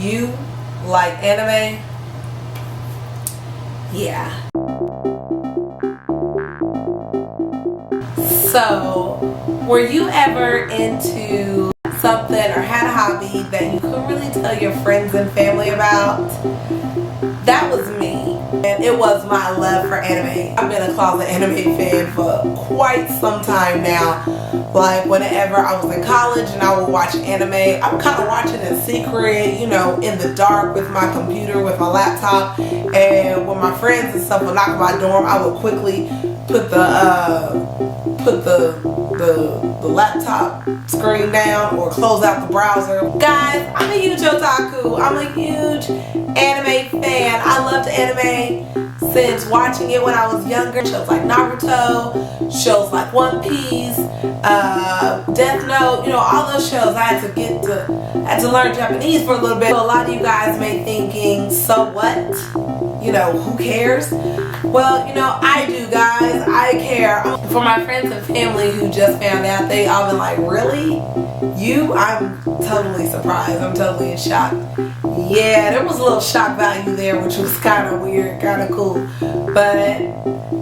you like anime? Yeah. So, were you ever into something or had a hobby that you couldn't really tell your friends and family about? That was me, and it was my love for anime. I've been a closet anime fan for quite some time now. Like whenever I was in college and I would watch anime, I'm kind of watching in secret, you know, in the dark with my computer, with my laptop, and when my friends and stuff would knock on my dorm, I would quickly put the laptop screen down or close out the browser. Guys, I'm a huge otaku. I'm a huge anime fan. I loved anime since watching it when I was younger. Shows like Naruto, shows like One Piece, Death Note, you know, all those shows. I had to learn Japanese for a little bit. So a lot of you guys may thinking, so what? You know, who cares? Well, you know, I do, guys. I care. For my friends and family who just found out, they all been like, really? You? I'm totally surprised. I'm totally in shock. Yeah, there was a little shock value there, which was kind of weird, kind of cool. But,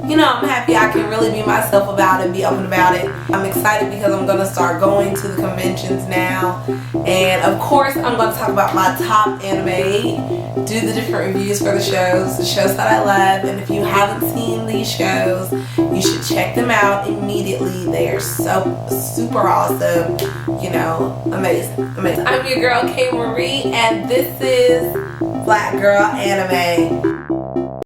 you know, I'm happy I can really be myself about it, be open about it. I'm excited because I'm going to start going to the conventions now. And, of course, I'm going to talk about my top anime, do the different reviews for the shows that I love. And if you haven't seen these shows, you should check them out immediately. They are so super awesome, you know, amazing. I'm your girl, K Marie, and this is Black Girl Anime.